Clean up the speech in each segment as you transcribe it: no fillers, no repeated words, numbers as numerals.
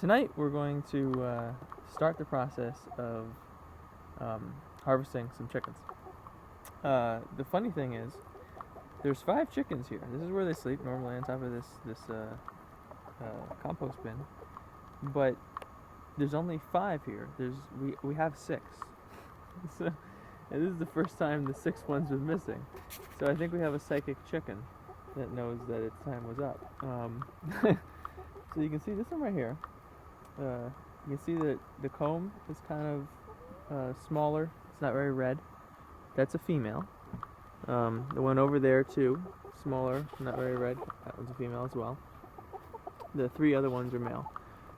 Tonight we're going to start the process of harvesting some chickens. The funny thing is, there's 5 chickens here. This is where they sleep normally, on top of this compost bin. But there's only 5 here. We have 6. So, and this is the first time the 6th one's been missing. So I think we have a psychic chicken that knows that its time was up. So you can see this one right here. You can see that the comb is kind of smaller. It's not very red. That's a female. The one over there too, smaller, not very red. That one's a female as well. The 3 other ones are male.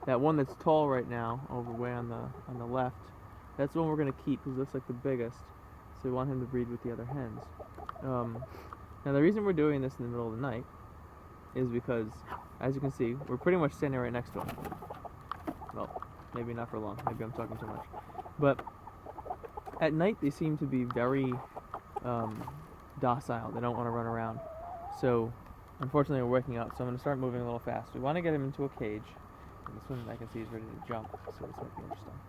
That one that's tall right now, over way on the left, that's the one we're gonna keep because it looks like the biggest. So we want him to breed with the other hens. Now the reason we're doing this in the middle of the night is because, as you can see, we're pretty much standing right next to him. Well, maybe not for long. Maybe I'm talking too much. But at night they seem to be very docile. They don't want to run around. So unfortunately we're waking up, so I'm going to start moving a little fast. We want to get him into a cage. And this one I can see is ready to jump, so this might be interesting.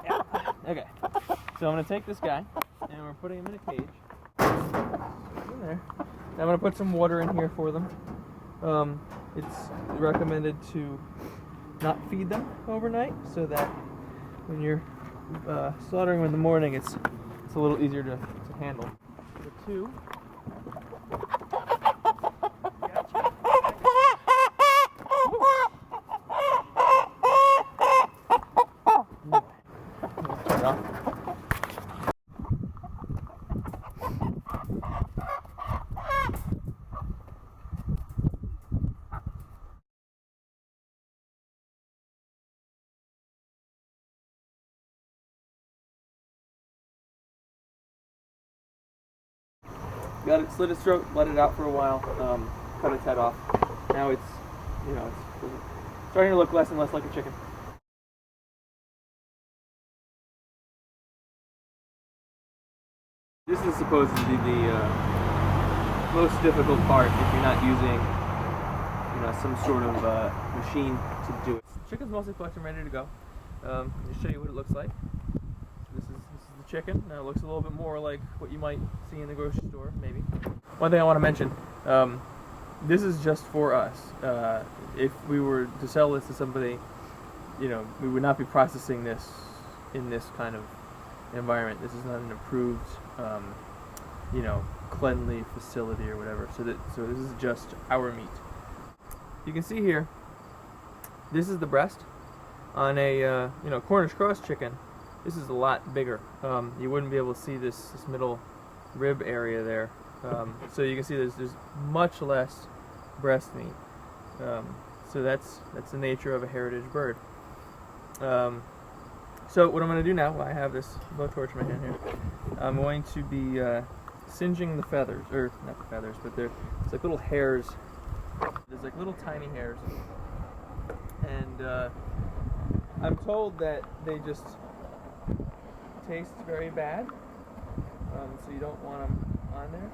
Yeah. Okay. So I'm going to take this guy, and we're putting him in a cage. In there. Now I'm going to put some water in here for them. It's recommended to not feed them overnight, so that when you're slaughtering them in the morning, it's a little easier to handle. The 2. Got it, slit its throat, let it out for a while, cut its head off. Now it's starting to look less and less like a chicken. This is supposed to be the most difficult part if you're not using, some sort of machine to do it. Chicken's mostly collected and ready to go. I'll show you what it looks like. This is the chicken. Now it looks a little bit more like what you might see in the grocery store, maybe. One thing I want to mention, this is just for us. If we were to sell this to somebody, we would not be processing this in this kind of environment. This is not an approved, cleanly facility or whatever. So this is just our meat. You can see here, this is the breast. On a Cornish cross chicken, this is a lot bigger. You wouldn't be able to see this middle rib area there. So you can see there's much less breast meat. So that's the nature of a heritage bird. So what I'm going to do now, I have this blowtorch in my hand here. I'm going to be singeing the feathers, or not the feathers, but it's like little hairs. There's like little tiny hairs, and I'm told that they just taste very bad, so you don't want them on there.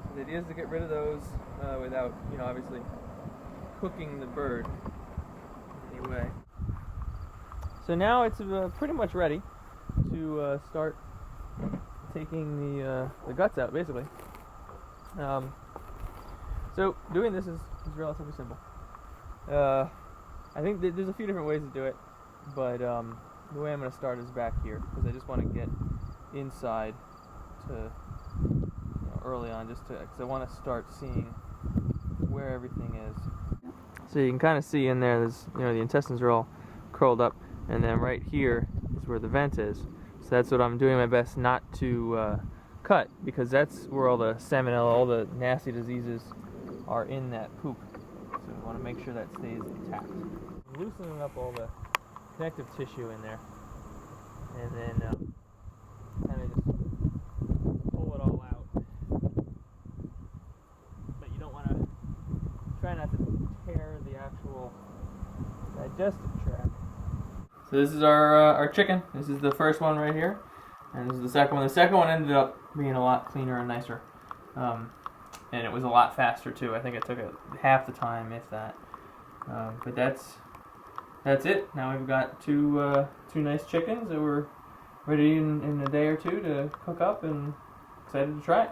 So the idea is to get rid of those without, obviously cooking the bird in any way. So now it's pretty much ready to start taking the guts out, basically. So doing this is relatively simple. I think there's a few different ways to do it, but the way I'm going to start is back here, because I just want to get inside to early on, because I want to start seeing where everything is. So you can kind of see in there, there's the intestines are all curled up, and then right here is where the vent is. So that's what I'm doing my best not to cut, because that's where all the salmonella, all the nasty diseases are in that poop. So we want to make sure that stays intact. I'm loosening up all the connective tissue in there, and then kind of just pull it all out. But you don't want to try not to tear the actual digestive tract. So this is our chicken. This is the first one right here, and this is the second one. The second one ended up being a lot cleaner and nicer. and it was a lot faster too. I think it took half the time, if that. But that's it. Now we've got two nice chickens that we're ready in a day or two to cook up, and excited to try it.